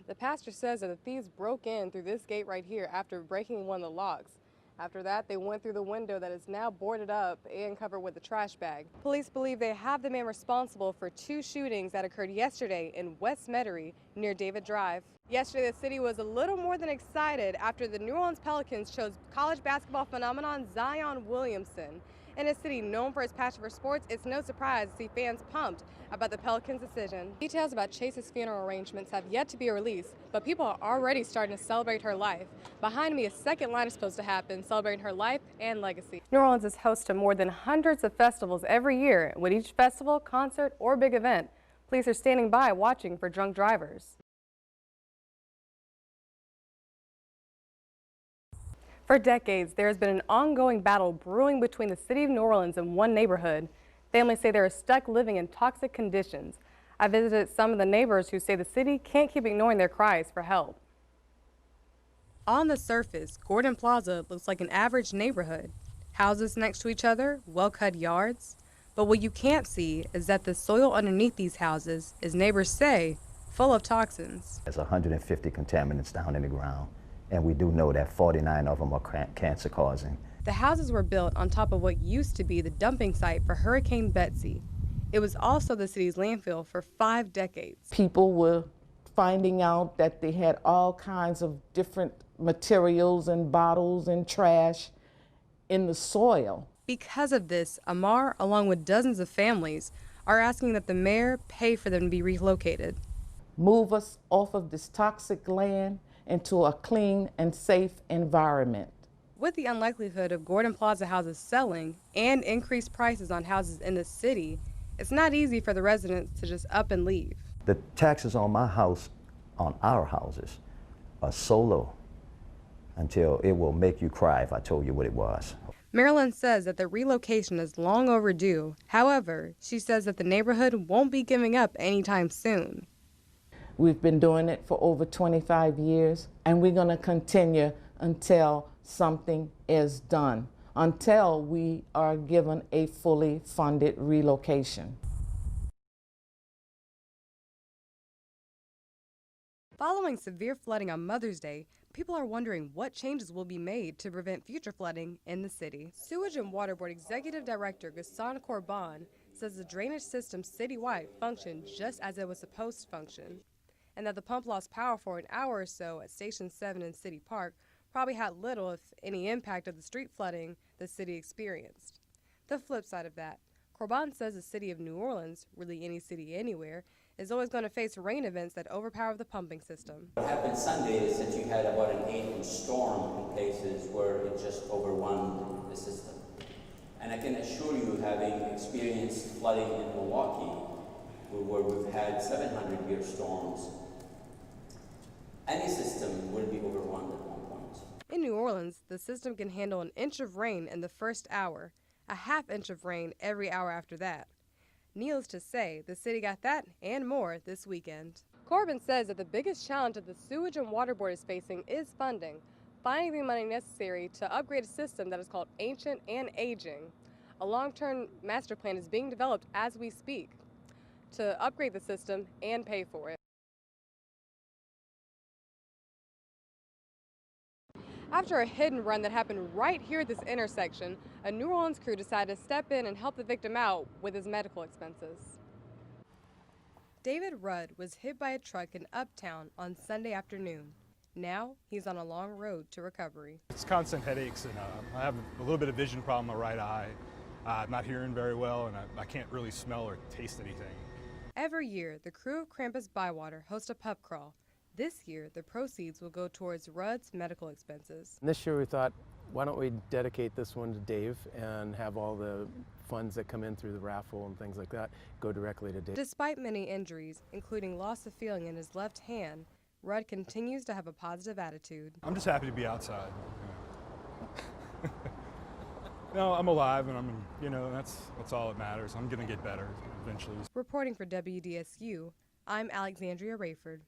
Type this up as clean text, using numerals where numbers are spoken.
The pastor says that the thieves broke in through this gate right here after breaking one of the locks. After that, they went through the window that is now boarded up and covered with a trash bag. Police believe they have the man responsible for 2 shootings that occurred yesterday in West Metairie near David Drive. Yesterday, the city was a little more than excited after the New Orleans Pelicans chose college basketball phenomenon Zion Williamson. In a city known for its passion for sports, it's no surprise to see fans pumped about the Pelicans' decision. Details about Chase's funeral arrangements have yet to be released, but people are already starting to celebrate her life. Behind me, a second line is supposed to happen, celebrating her life and legacy. New Orleans is host to more than hundreds of festivals every year. With each festival, concert, or big event, police are standing by watching for drunk drivers. For decades, there has been an ongoing battle brewing between the city of New Orleans and one neighborhood. Families say they are stuck living in toxic conditions. I visited some of the neighbors who say the city can't keep ignoring their cries for help. On the surface, Gordon Plaza looks like an average neighborhood. Houses next to each other, well-cut yards. But what you can't see is that the soil underneath these houses is, neighbors say, full of toxins. There's 150 contaminants down in the ground, and we do know that 49 of them are cancer-causing. The houses were built on top of what used to be the dumping site for Hurricane Betsy. It was also the city's landfill for 5 decades. People were finding out that they had all kinds of different materials and bottles and trash in the soil. Because of this, Amar, along with dozens of families, are asking that the mayor pay for them to be relocated. Move us off of this toxic land into a clean and safe environment. With the unlikelihood of Gordon Plaza houses selling and increased prices on houses in the city, it's not easy for the residents to just up and leave. The taxes on my house, on our houses, are so low until it will make you cry if I told you what it was. Marilyn says that the relocation is long overdue. However, she says that the neighborhood won't be giving up anytime soon. We've been doing it for over 25 years, and we're going to continue until something is done, until we are given a fully funded relocation. Following severe flooding on Mother's Day, people are wondering what changes will be made to prevent future flooding in the city. Sewage and Water Board Executive Director Gaston Corbin says the drainage system citywide functioned just as it was supposed to function, and that the pump lost power for an hour or so at Station 7 in City Park probably had little, if any, impact of the street flooding the city experienced. The flip side of that, Corbin says the city of New Orleans, really any city anywhere, is always going to face rain events that overpower the pumping system. What happened Sunday is that you had about an 8-inch storm in places where it just overwhelmed the system. And I can assure you, having experienced flooding in Milwaukee, where we've had 700-year storms, any system will be overwhelmed at one point. In New Orleans, the system can handle an inch of rain in the first hour, a half inch of rain every hour after that. Needless to say, the city got that and more this weekend. Corbin says that the biggest challenge that the Sewage and Water Board is facing is funding, finding the money necessary to upgrade a system that is called ancient and aging. A long-term master plan is being developed as we speak to upgrade the system and pay for it. After a hit and run that happened right here at this intersection, a New Orleans crew decided to step in and help the victim out with his medical expenses. David Rudd was hit by a truck in Uptown on Sunday afternoon. Now he's on a long road to recovery. It's constant headaches, and I have a little bit of vision problem in my right eye. I'm not hearing very well, and I can't really smell or taste anything. Every year, the crew of Krampus Bywater hosts a pub crawl. This year, the proceeds will go towards Rudd's medical expenses. This year we thought, why don't we dedicate this one to Dave and have all the funds that come in through the raffle and things like that go directly to Dave. Despite many injuries, including loss of feeling in his left hand, Rudd continues to have a positive attitude. I'm just happy to be outside. No, I'm alive, and that's all that matters. I'm gonna get better eventually. Reporting for WDSU, I'm Alexandria Rayford.